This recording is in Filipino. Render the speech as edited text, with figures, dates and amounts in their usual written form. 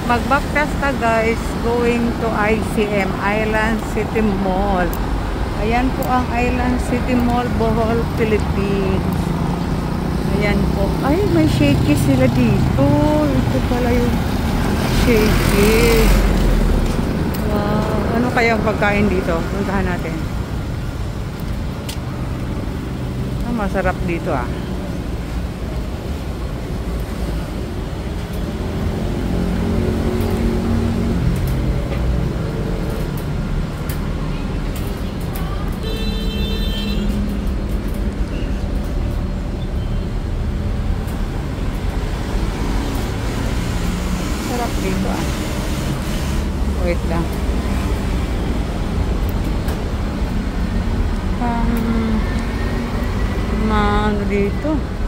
Magbaktas guys, going to ICM, Island City Mall. Ayan po ang Island City Mall, Bohol, Philippines. Ayan po. Ay, may shaky sila dito. Ito pala yung shaky. Wow. Ano kaya ang pagkain dito? Puntahan natin. Masarap dito ah. Sarap dito ah. Wait lang. Ano dito?